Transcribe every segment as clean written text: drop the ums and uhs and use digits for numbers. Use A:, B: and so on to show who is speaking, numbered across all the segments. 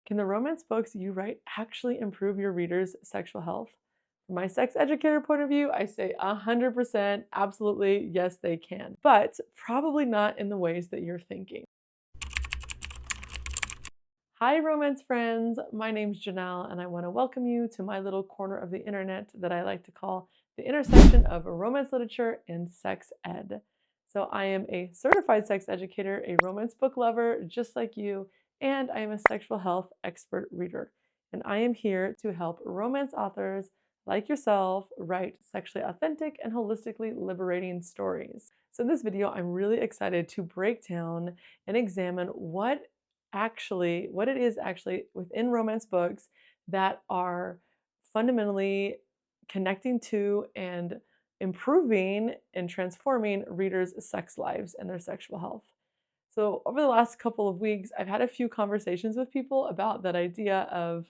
A: Can the romance books you write actually improve your readers' sexual health? From my sex educator point of view, I say 100% absolutely yes, they can, but probably not in the ways that you're thinking. Hi, romance friends. My name's Janelle, and I want to welcome you to my little corner of the internet that I like to call the intersection of romance literature and sex ed. So, I am a certified sex educator, a romance book lover just like you, and I am a sexual health expert reader. And I am here to help romance authors like yourself write sexually authentic and holistically liberating stories. So, in this video, I'm really excited to break down and examine what it is actually within romance books that are fundamentally connecting to and improving and transforming readers' sex lives and their sexual health. So, over the last couple of weeks, I've had a few conversations with people about that idea of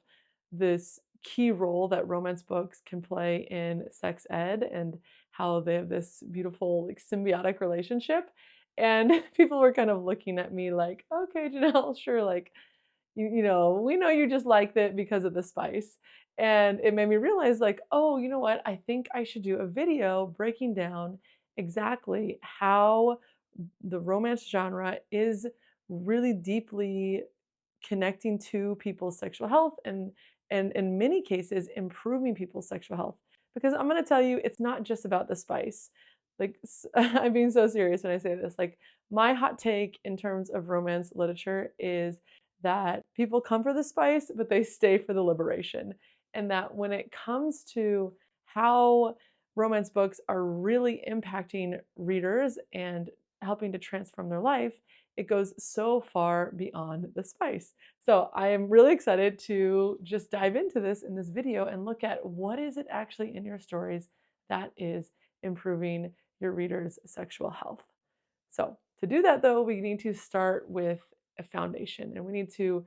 A: this key role that romance books can play in sex ed and how they have this beautiful, like, symbiotic relationship. And people were kind of looking at me like, okay, Janelle, sure, like, we know you just liked it because of the spice. And it made me realize, like, oh, you know what? I think I should do a video breaking down exactly how the romance genre is really deeply connecting to people's sexual health and in many cases improving people's sexual health. Because I'm going to tell you, it's not just about the spice. Like, I'm being so serious when I say this. Like, my hot take in terms of romance literature is that people come for the spice, but they stay for the liberation. And that when it comes to how romance books are really impacting readers and helping to transform their life, it goes so far beyond the spice. So I am really excited to just dive into this in this video and look at what is it actually in your stories that is improving your readers' sexual health. So to do that though, we need to start with a foundation and we need to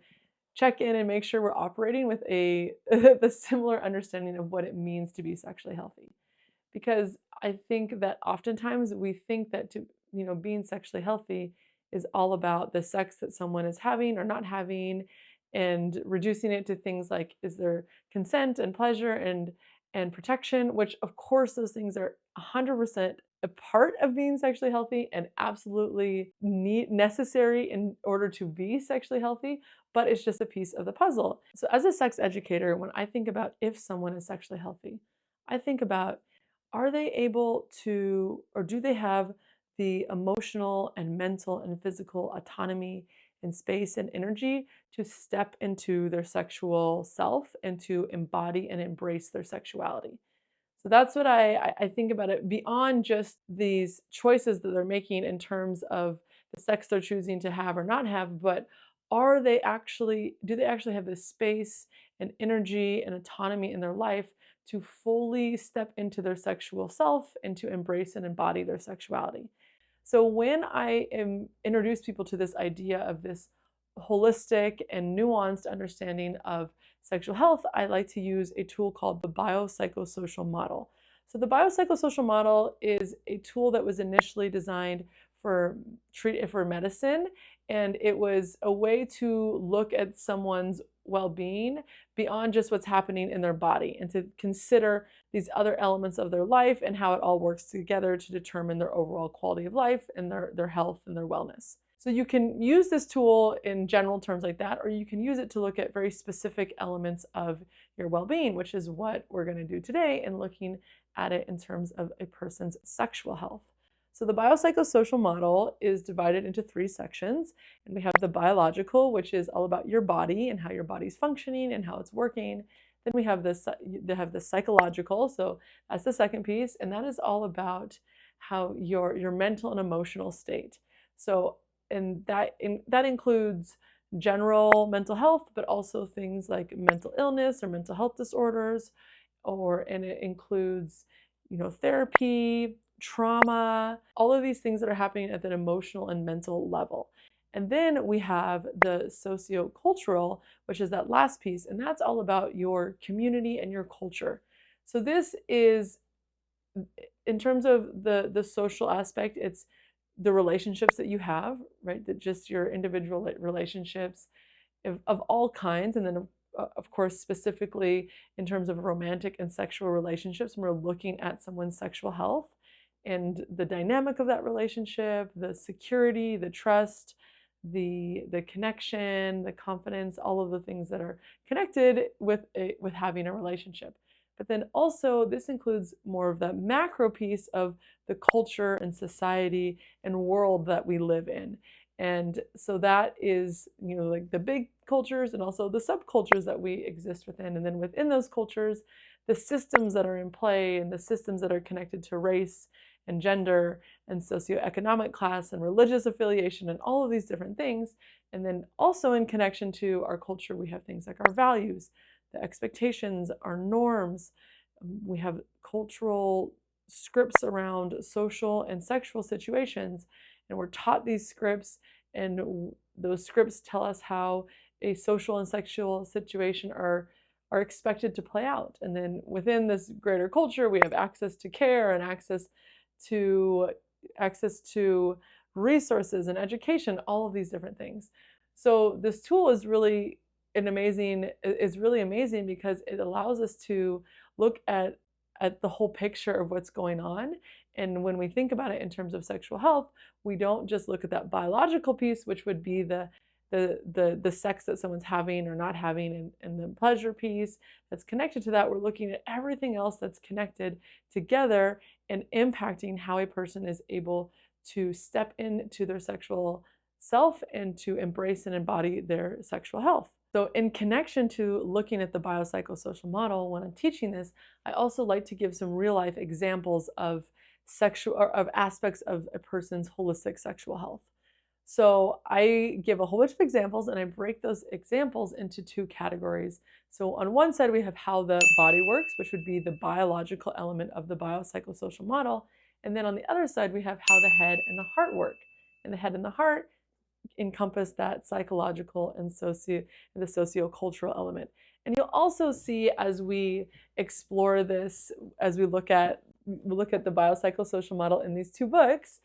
A: check in and make sure we're operating with the similar understanding of what it means to be sexually healthy. Because I think that oftentimes we think that being sexually healthy is all about the sex that someone is having or not having and reducing it to things like is there consent and pleasure and protection, which of course those things are 100% a part of being sexually healthy and absolutely necessary in order to be sexually healthy, but it's just a piece of the puzzle. So as a sex educator, when I think about if someone is sexually healthy, I think about, are they able to, or do they have the emotional and mental and physical autonomy and space and energy to step into their sexual self and to embody and embrace their sexuality? So that's what I think about it beyond just these choices that they're making in terms of the sex they're choosing to have or not have, but do they actually have the space and energy and autonomy in their life to fully step into their sexual self and to embrace and embody their sexuality? So when I am introduce people to this idea of this holistic and nuanced understanding of sexual health, I like to use a tool called the Biopsychosocial Model. So the Biopsychosocial Model is a tool that was initially designed for medicine, and it was a way to look at someone's well-being beyond just what's happening in their body and to consider these other elements of their life and how it all works together to determine their overall quality of life and their health and their wellness. So you can use this tool in general terms like that, or you can use it to look at very specific elements of your well-being, which is what we're going to do today in looking at it in terms of a person's sexual health. So the biopsychosocial model is divided into 3 sections, and we have the biological, which is all about your body and how your body's functioning and how it's working. Then we have the psychological, so that's the second piece, and that is all about how your mental and emotional state. So and that includes general mental health, but also things like mental illness or mental health disorders, and it includes, therapy, trauma, all of these things that are happening at an emotional and mental level. And then we have the socio-cultural, which is that last piece, and that's all about your community and your culture. So this is, in terms of the social aspect, it's the relationships that you have, right? That just your individual relationships. of all kinds, and then of course specifically in terms of romantic and sexual relationships, when we're looking at someone's sexual health and the dynamic of that relationship, the security, the trust, the connection, the confidence, all of the things that are connected with having a relationship. But then also this includes more of the macro piece of the culture and society and world that we live in. And so that is, like the big cultures and also the subcultures that we exist within. And then within those cultures, the systems that are in play and the systems that are connected to race and gender and socioeconomic class and religious affiliation and all of these different things. And then also in connection to our culture, we have things like our values, the expectations, our norms. We have cultural scripts around social and sexual situations, and we're taught these scripts, and those scripts tell us how a social and sexual situation are expected to play out. And then within this greater culture, we have access to care and access to resources and education, all of these different things. So this tool is really amazing because it allows us to look at the whole picture of what's going on. And when we think about it in terms of sexual health, we don't just look at that biological piece, which would be the sex that someone's having or not having, and the pleasure piece that's connected to that. We're looking at everything else that's connected together and impacting how a person is able to step into their sexual self and to embrace and embody their sexual health. So in connection to looking at the biopsychosocial model, when I'm teaching this, I also like to give some real life examples of aspects of a person's holistic sexual health. So I give a whole bunch of examples, and I break those examples into two categories. So on one side, we have how the body works, which would be the biological element of the biopsychosocial model. And then on the other side, we have how the head and the heart work. And the head and the heart encompass that psychological and the socio-cultural element. And you'll also see, as we explore this, as we look at the biopsychosocial model in these two books,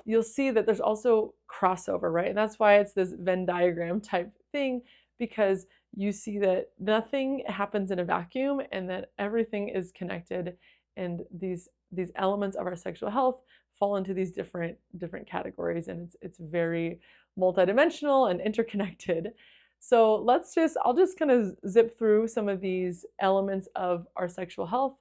A: you'll see that there's also crossover, right? And that's why it's this Venn diagram type thing, because you see that nothing happens in a vacuum and that everything is connected, and these elements of our sexual health fall into these different categories, and it's very multidimensional and interconnected. So I'll just kind of zip through some of these elements of our sexual health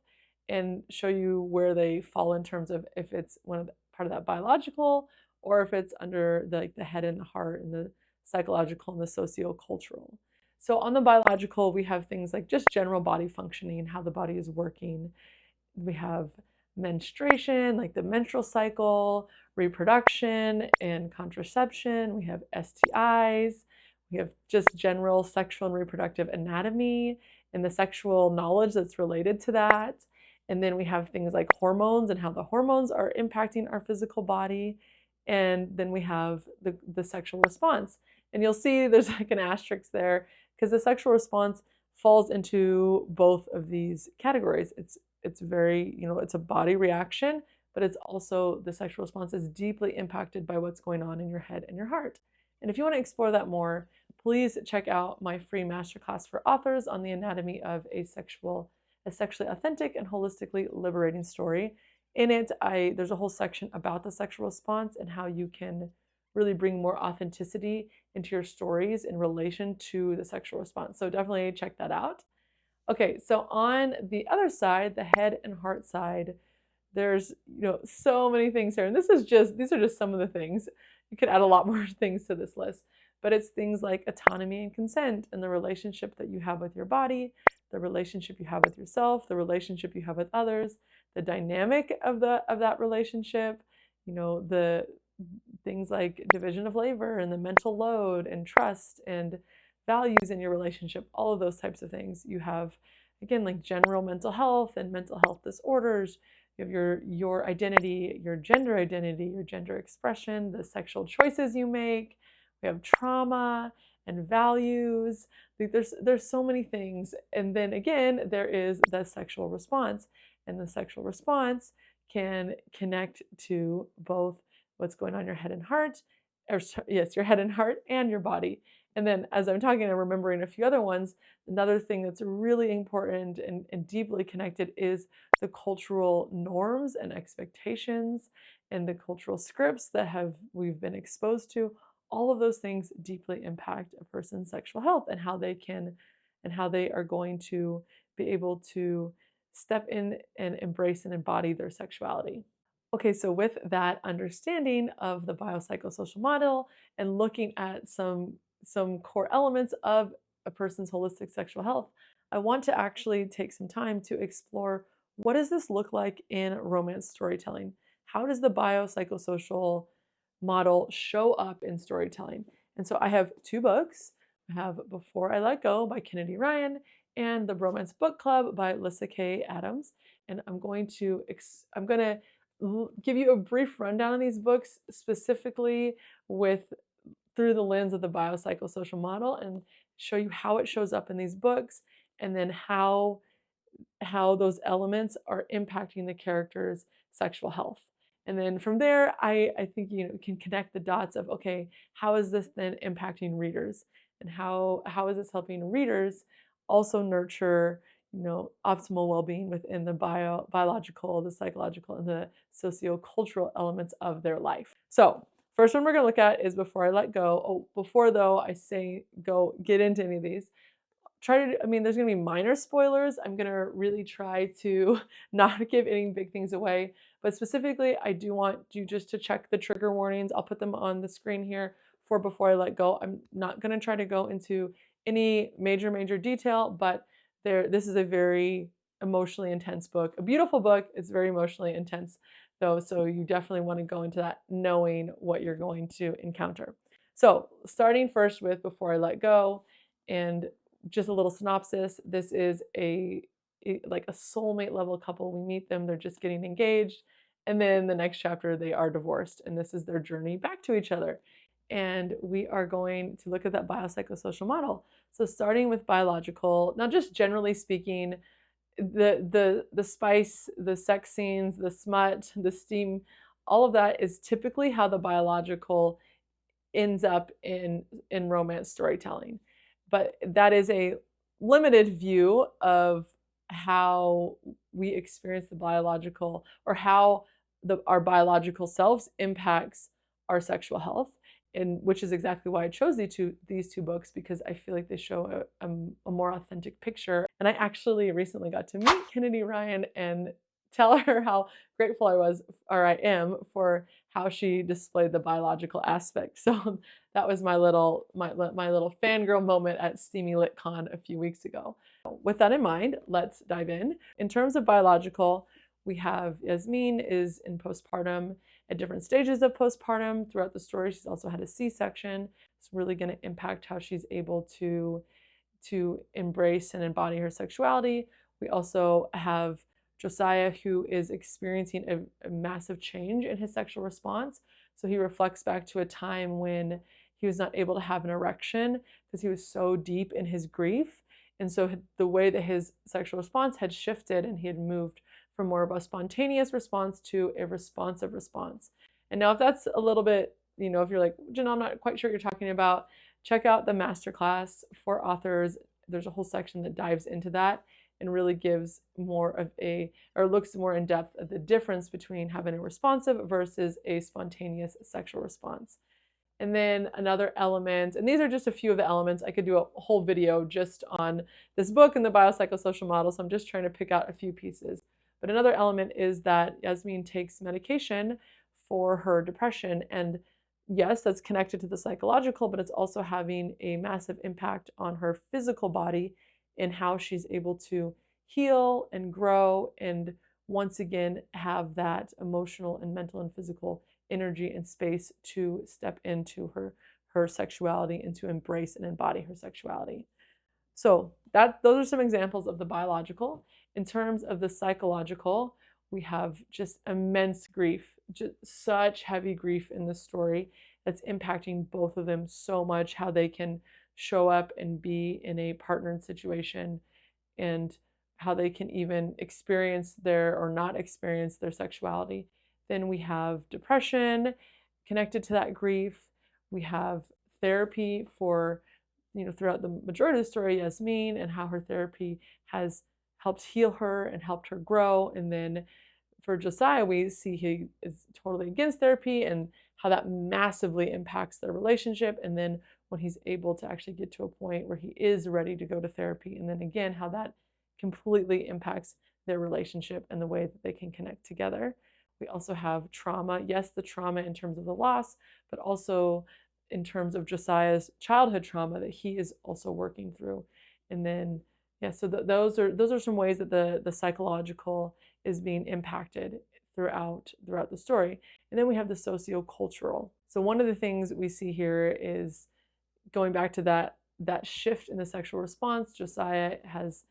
A: and show you where they fall in terms of if it's part of that biological, or if it's under the head and the heart and the psychological and the socio-cultural. So on the biological, we have things like just general body functioning, how the body is working. We have menstruation, like the menstrual cycle, reproduction and contraception. We have STIs. We have just general sexual and reproductive anatomy and the sexual knowledge that's related to that. And then we have things like hormones and how the hormones are impacting our physical body. And then we have the sexual response. And you'll see there's like an asterisk there because the sexual response falls into both of these categories. It's very, it's a body reaction, but it's also, the sexual response is deeply impacted by what's going on in your head and your heart. And if you want to explore that more, please check out my free masterclass for authors on the anatomy of a sexually authentic and holistically liberating story. In it, there's a whole section about the sexual response and how you can really bring more authenticity into your stories in relation to the sexual response. So definitely check that out. Okay, so on the other side, the head and heart side, there's so many things here, and these are just some of the things. You could add a lot more things to this list, but it's things like autonomy and consent, and the relationship that you have with your body, the relationship you have with yourself, the relationship you have with others, the dynamic of that relationship, the things like division of labor and the mental load and trust and values in your relationship, all of those types of things. You have, again, like general mental health and mental health disorders. You have your identity, your gender expression, the sexual choices you make. We have trauma and values. There's so many things. And then again, there is the sexual response. And the sexual response can connect to both what's going on in your head and heart, your head and heart and your body. And then as I'm talking, I'm remembering a few other ones. Another thing that's really important and deeply connected is the cultural norms and expectations and the cultural scripts that we've been exposed to. All of those things deeply impact a person's sexual health and how they are going to be able to step in and embrace and embody their sexuality. Okay, so with that understanding of the biopsychosocial model and looking at some core elements of a person's holistic sexual health, I want to actually take some time to explore what does this look like in romance storytelling? How does the biopsychosocial model show up in storytelling? And so I have two books. I have Before I Let Go by Kennedy Ryan and The Bromance Book Club by Lyssa Kay Adams. And I'm going to give you a brief rundown on these books, specifically with through the lens of the biopsychosocial model, and show you how it shows up in these books, and then how those elements are impacting the character's sexual health. And then from there, I think can connect the dots of, okay, how is this then impacting readers, and how is this helping readers also nurture optimal well-being within the biological, the psychological, and the socio-cultural elements of their life. So first one we're going to look at is Before I Let Go. Oh, before though I say go get into any of these, there's going to be minor spoilers. I'm going to really try to not give any big things away, but specifically, I do want you just to check the trigger warnings. I'll put them on the screen here for Before I Let Go. I'm not going to try to go into any major detail, but this is a very emotionally intense book, a beautiful book. It's very emotionally intense though, so you definitely want to go into that knowing what you're going to encounter. So starting first with Before I Let Go, and just a little synopsis. This is like a soulmate level couple. We meet them, they're just getting engaged, and then the next chapter they are divorced, and this is their journey back to each other. And we are going to look at that biopsychosocial model. So starting with biological, now just generally speaking, the spice, the sex scenes, the smut, the steam, all of that is typically how the biological ends up in romance storytelling. But that is a limited view of how we experience the biological, or how our biological selves impacts our sexual health, and which is exactly why I chose these two books, because I feel like they show a more authentic picture. And I actually recently got to meet Kennedy Ryan and tell her how grateful I am for how she displayed the biological aspect. So that was my little fangirl moment at Steamy LitCon a few weeks ago. With that in mind, let's dive in. In terms of biological, we have Yasmin is in postpartum, at different stages of postpartum throughout the story. She's also had a C-section. It's really going to impact how she's able to embrace and embody her sexuality. We also have Josiah, who is experiencing a massive change in his sexual response. So he reflects back to a time when he was not able to have an erection because he was so deep in his grief. And so the way that his sexual response had shifted, and he had moved from more of a spontaneous response to a responsive response. And now if that's a little bit, if you're like, Janelle, I'm not quite sure what you're talking about, check out the masterclass for authors. There's a whole section that dives into that and really gives looks more in depth at the difference between having a responsive versus a spontaneous sexual response. And then another element, and these are just a few of the elements. I could do a whole video just on this book and the biopsychosocial model, so I'm just trying to pick out a few pieces. But another element is that Yasmin takes medication for her depression. And yes, that's connected to the psychological, but it's also having a massive impact on her physical body in how she's able to heal and grow and once again have that emotional and mental and physical energy and space to step into her sexuality and to embrace and embody her sexuality. So those are some examples of the biological. In terms of the psychological, we have just immense grief, just such heavy grief in this story that's impacting both of them so much, how they can show up and be in a partnered situation, and how they can even experience or not experience their sexuality. Then we have depression connected to that grief. We have therapy for throughout the majority of the story, Yasmin, and how her therapy has helped heal her and helped her grow. And then for Josiah, we see he is totally against therapy and how that massively impacts their relationship. And then when he's able to actually get to a point where he is ready to go to therapy, and then again, how that completely impacts their relationship and the way that they can connect together. We also have trauma. Yes, the trauma in terms of the loss, but also in terms of Josiah's childhood trauma that he is also working through. And then, yeah, so those are some ways that the psychological is being impacted throughout the story. And then we have the socio-cultural. So one of the things we see here is going back to that shift in the sexual response. Josiah has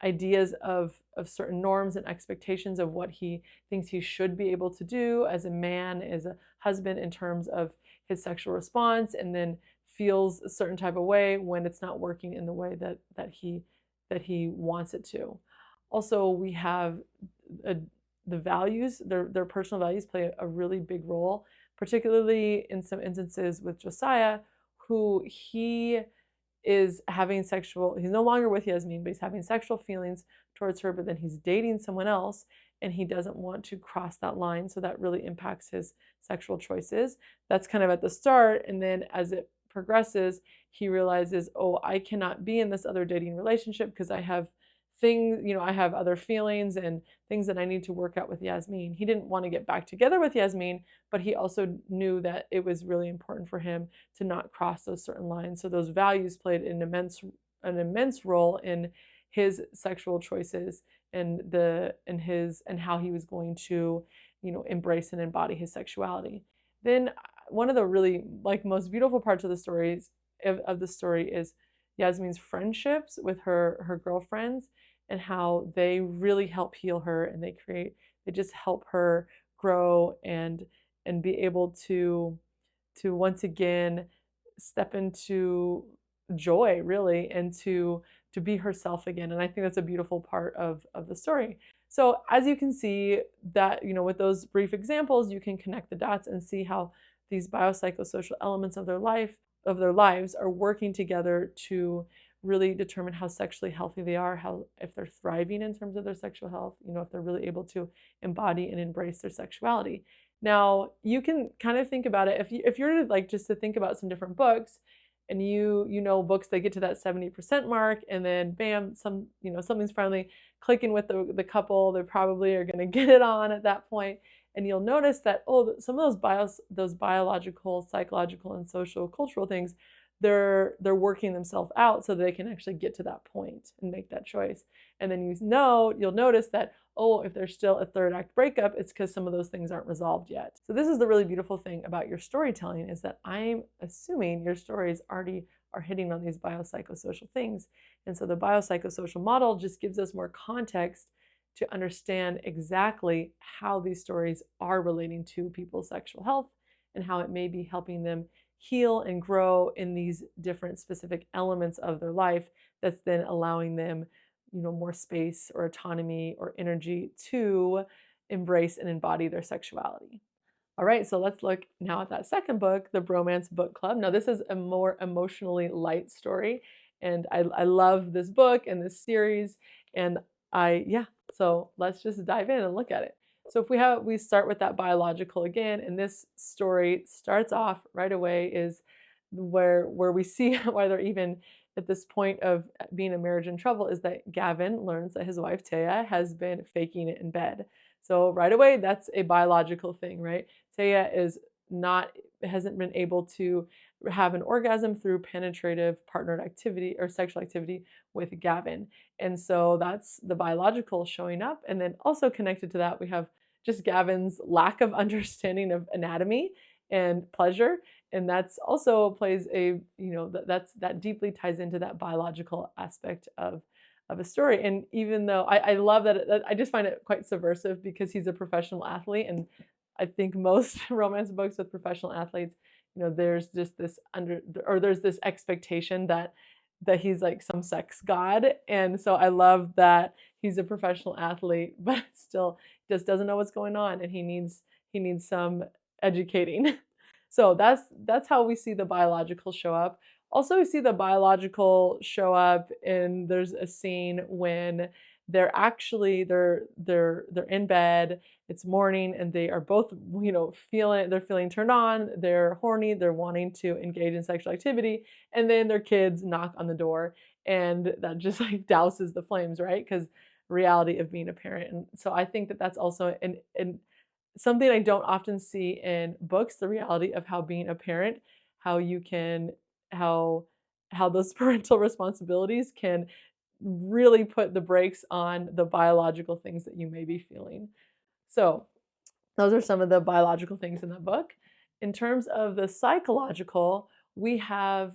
A: ideas of certain norms and expectations of what he thinks he should be able to do as a man, as a husband, in terms of his sexual response, and then feels a certain type of way when it's not working in the way that he wants it to. Also, we have the values, their personal values play a really big role, particularly in some instances with Josiah, who he's no longer with Yasmin, but he's having sexual feelings towards her, but then he's dating someone else and he doesn't want to cross that line. So that really impacts his sexual choices. That's kind of at the start. And then as it progresses, he realizes, oh, I cannot be in this other dating relationship because I have things, I have other feelings and things that I need to work out with Yasmin. He didn't want to get back together with Yasmin, but he also knew that it was really important for him to not cross those certain lines. So those values played an immense role in his sexual choices and how he was going to, embrace and embody his sexuality. Then one of the really most beautiful parts of the stories of the story is Yasmin's friendships with her girlfriends and how they really help heal her, and they just help her grow and be able to once again step into joy, really, and to be herself again. And I think that's a beautiful part of the story. So as you can see that, with those brief examples, you can connect the dots and see how these biopsychosocial elements of their lives are working together to really determine how sexually healthy they are, if they're thriving in terms of their sexual health, if they're really able to embody and embrace their sexuality. Now, you can kind of think about it, if you're just to think about some different books, and books that get to that 70% mark, and then bam, something's finally clicking with the couple, they probably are going to get it on at that point. And you'll notice that, some of those biological, psychological, and social cultural things, they're working themselves out so that they can actually get to that point and make that choice. And then you'll notice that, if there's still a third act breakup, it's because some of those things aren't resolved yet. So this is the really beautiful thing about your storytelling, is that I'm assuming your stories already are hitting on these biopsychosocial things. And so the biopsychosocial model just gives us more context to understand exactly how these stories are relating to people's sexual health and how it may be helping them heal and grow in these different specific elements of their life, that's then allowing them, more space or autonomy or energy to embrace and embody their sexuality. All right, so let's look now at that second book, the Bromance Book Club. Now, this is a more emotionally light story, and I love this book and this series, and so let's just dive in and look at it. So if we start with that biological again, and this story starts off right away is where we see why they're even at this point of being a marriage in trouble, is that Gavin learns that his wife Taya has been faking it in bed. So right away, that's a biological thing, right? Taya hasn't been able to have an orgasm through penetrative partnered activity or sexual activity with Gavin. And so that's the biological showing up. And then also connected to that, we have just Gavin's lack of understanding of anatomy and pleasure. And that's also plays that deeply ties into that biological aspect of a story. And even though I love that, I just find it quite subversive, because he's a professional athlete. And I think most romance books with professional athletes, there's just there's this expectation that he's like some sex god. And so I love that he's a professional athlete, but still just doesn't know what's going on, and he needs some educating. So that's how we see the biological show up. Also, we see the biological show up, and there's a scene when they're in bed, it's morning, and they are both, they're feeling turned on, they're horny, they're wanting to engage in sexual activity, and then their kids knock on the door, and that just like douses the flames, right? Because reality of being a parent. And so I think that that's also an something I don't often see in books, the reality of how being a parent, how you can how how those parental responsibilities can really put the brakes on the biological things that you may be feeling. So, those are some of the biological things in the book. In terms of the psychological, we have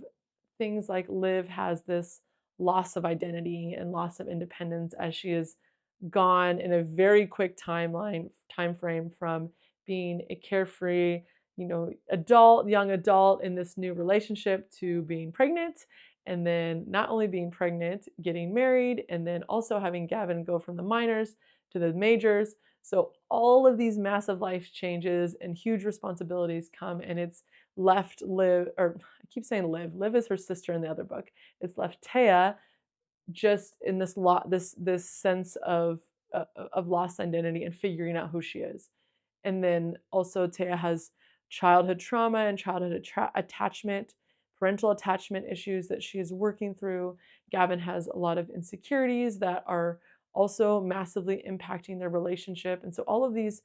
A: things like Liv has this loss of identity and loss of independence as she is gone in a very quick time frame from being a carefree, young adult in this new relationship to being pregnant, and then not only being pregnant, getting married, and then also having Gavin go from the minors to the majors. So all of these massive life changes and huge responsibilities come, and it's left Liv, or I keep saying Liv. Liv is her sister in the other book. It's left Taya just in this sense of lost identity and figuring out who she is. And then also Taya has childhood trauma and attachment, parental attachment issues that she is working through. Gavin has a lot of insecurities that are also massively impacting their relationship. And so all of these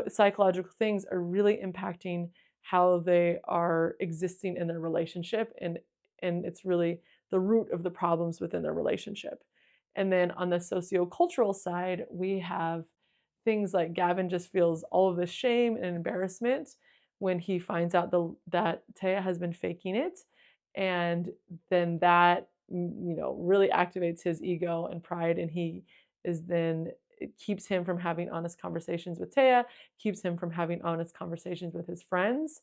A: psychological things are really impacting how they are existing in their relationship, and it's really the root of the problems within their relationship. And then on the socio-cultural side, we have things like Gavin just feels all of this shame and embarrassment when he finds out that Taya has been faking it. And then that, really activates his ego and pride. And it keeps him from having honest conversations with Taya, keeps him from having honest conversations with his friends.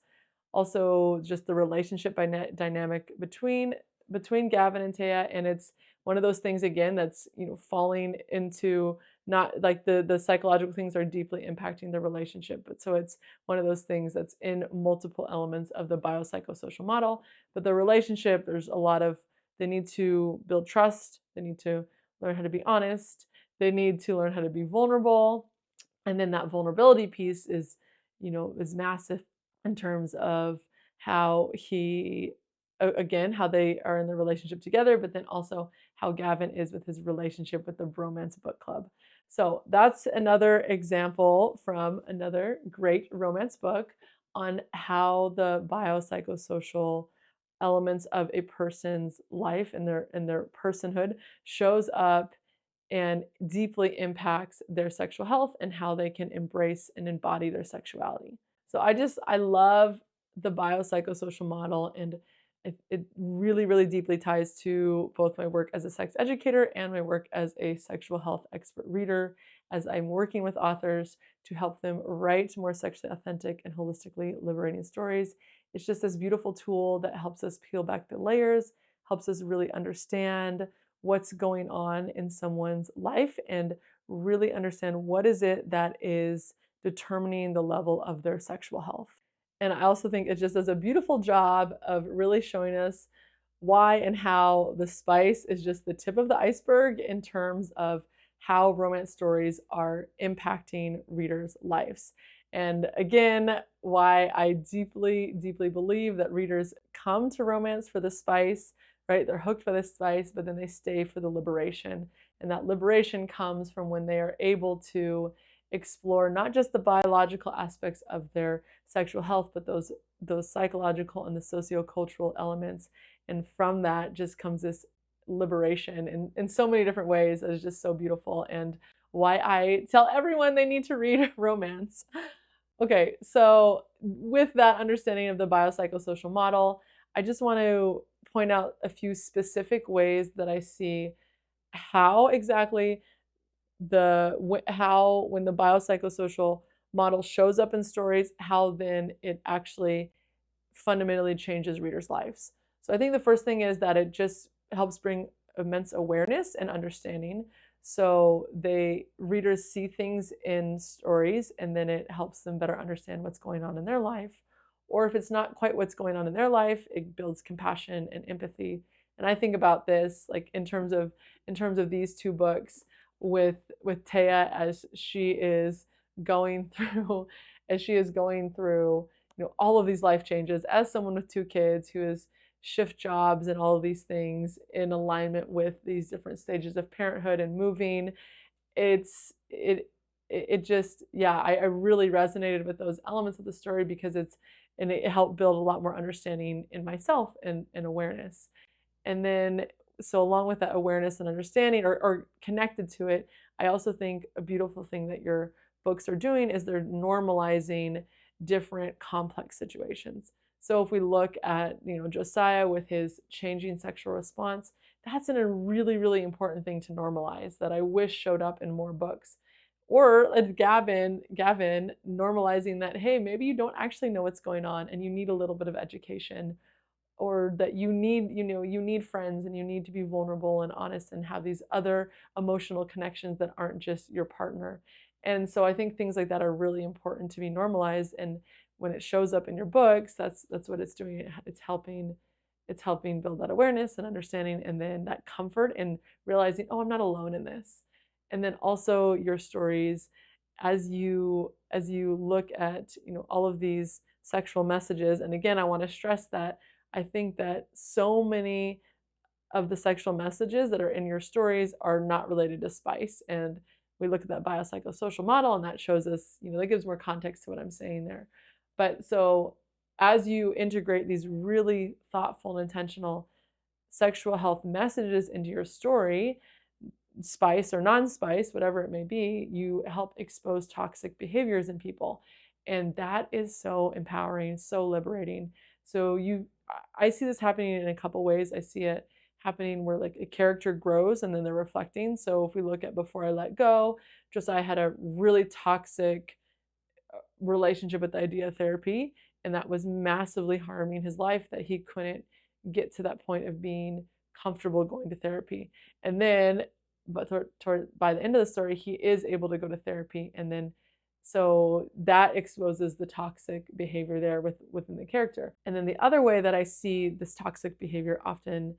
A: Also, just the relationship dynamic between Gavin and Taya, and it's one of those things again that's falling into, not like the psychological things are deeply impacting the relationship, but so it's one of those things that's in multiple elements of the biopsychosocial model. But the relationship, there's a lot of, they need to build trust, they need to learn how to be honest, they need to learn how to be vulnerable, and then that vulnerability piece is massive in terms of how how they are in the relationship together, but then also how Gavin is with his relationship with the Bromance book club. So that's another example from another great romance book on how the biopsychosocial elements of a person's life and their personhood shows up and deeply impacts their sexual health and how they can embrace and embody their sexuality. So I love the biopsychosocial model, and it really, really deeply ties to both my work as a sex educator and my work as a sexual health expert reader, as I'm working with authors to help them write more sexually authentic and holistically liberating stories. It's just this beautiful tool that helps us peel back the layers, helps us really understand what's going on in someone's life and really understand what is it that is determining the level of their sexual health. And I also think it just does a beautiful job of really showing us why and how the spice is just the tip of the iceberg in terms of how romance stories are impacting readers' lives. And again, why I deeply, deeply believe that readers come to romance for the spice, right? They're hooked by the spice, but then they stay for the liberation. And that liberation comes from when they are able to explore not just the biological aspects of their sexual health, but those psychological and the socio-cultural elements. And from that just comes this liberation in so many different ways that is just so beautiful, and why I tell everyone they need to read romance. Okay, so with that understanding of the biopsychosocial model, I just want to point out a few specific ways that I see how exactly how when the biopsychosocial model shows up in stories, how then it actually fundamentally changes readers' lives. So I think the first thing is that it just helps bring immense awareness and understanding. So readers see things in stories, and then it helps them better understand what's going on in their life. or if it's not quite what's going on in their life, it builds compassion and empathy. And I think about this like in terms of these two books with Taya as she is going through all of these life changes as someone with two kids who is shift jobs and all of these things in alignment with these different stages of parenthood and moving. It just, yeah, I really resonated with those elements of the story because it helped build a lot more understanding in myself and awareness. And then, so along with that awareness and understanding, or connected to it, I also think a beautiful thing that your books are doing is they're normalizing different complex situations. So if we look at, Josiah with his changing sexual response, that's a really, really important thing to normalize that I wish showed up in more books. Or Gavin normalizing that, hey, maybe you don't actually know what's going on and you need a little bit of education, or that you need friends and you need to be vulnerable and honest and have these other emotional connections that aren't just your partner. And so I think things like that are really important to be normalized. And when it shows up in your books, that's what it's doing. It's helping build that awareness and understanding, and then that comfort and realizing, oh, I'm not alone in this. And then also your stories, as you look at all of these sexual messages. And again, I want to stress that I think that so many of the sexual messages that are in your stories are not related to spice. And we look at that biopsychosocial model, and that shows us, that gives more context to what I'm saying there. But so as you integrate these really thoughtful and intentional sexual health messages into your story, spice or non-spice, whatever it may be, you help expose toxic behaviors in people. And that is so empowering, so liberating. So I see this happening in a couple ways. I see it happening where like a character grows and then they're reflecting. So if we look at Before I Let Go, Josiah had a really toxic relationship with the idea of therapy, and that was massively harming his life, that he couldn't get to that point of being comfortable going to therapy. And then, but by the end of the story, he is able to go to therapy, and then so that exposes the toxic behavior there within the character. And then the other way that I see this toxic behavior often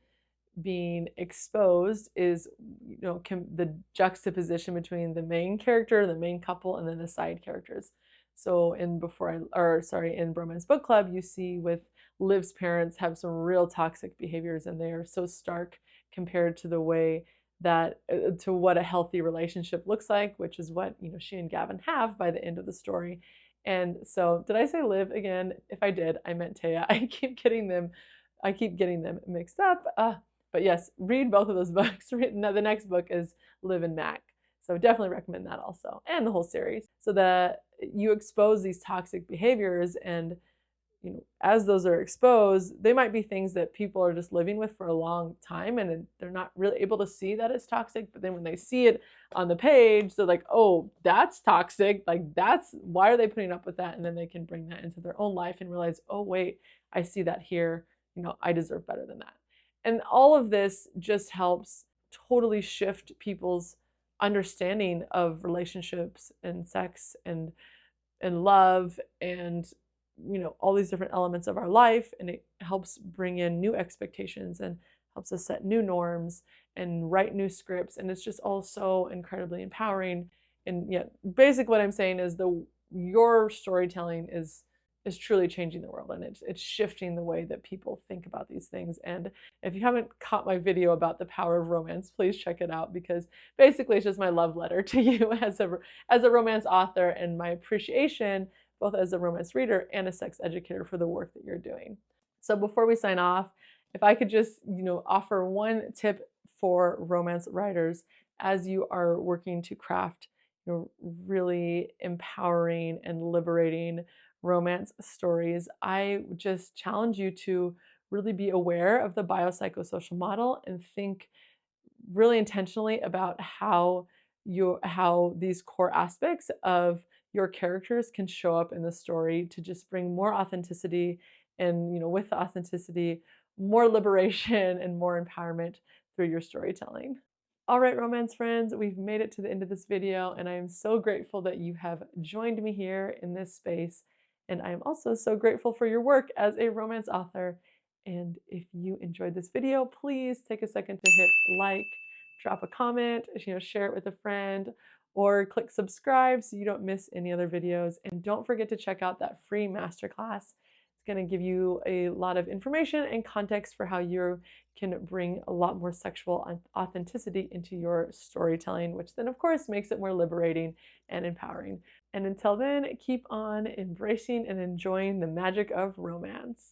A: being exposed is the juxtaposition between the main character, the main couple, and then the side characters. So in Bromance Book Club, you see with Liv's parents have some real toxic behaviors, and they are so stark compared to the way that to what a healthy relationship looks like, which is what she and Gavin have by the end of the story. And so, did I say Liv again? If I did, I meant Taya. I keep getting them mixed up. But yes, read both of those books. The next book is Liv and Mac. So definitely recommend that also, and the whole series, so that you expose these toxic behaviors. And as those are exposed, they might be things that people are just living with for a long time, and they're not really able to see that it's toxic. But then when they see it on the page, they're like, oh, that's toxic. Like, why are they putting up with that? And then they can bring that into their own life and realize, oh, wait, I see that here. I deserve better than that. And all of this just helps totally shift people's understanding of relationships and sex and love and all these different elements of our life. And it helps bring in new expectations and helps us set new norms and write new scripts. And it's just all so incredibly empowering. And yeah, basically what I'm saying is your storytelling is truly changing the world, and it's shifting the way that people think about these things. And if you haven't caught my video about the power of romance, please check it out, because basically it's just my love letter to you as a romance author, and my appreciation both as a romance reader and a sex educator for the work that you're doing. So before we sign off, if I could just offer one tip for romance writers as you are working to craft really empowering and liberating romance stories, I just challenge you to really be aware of the biopsychosocial model and think really intentionally about how these core aspects of your characters can show up in the story to just bring more authenticity, and with the authenticity, more liberation and more empowerment through your storytelling. All right, romance friends, we've made it to the end of this video, and I am so grateful that you have joined me here in this space. And I am also so grateful for your work as a romance author. And if you enjoyed this video, please take a second to hit like, drop a comment, share it with a friend, or click subscribe so you don't miss any other videos. And don't forget to check out that free masterclass. It's going to give you a lot of information and context for how you can bring a lot more sexual authenticity into your storytelling, which then, of course, makes it more liberating and empowering. And until then, keep on embracing and enjoying the magic of romance.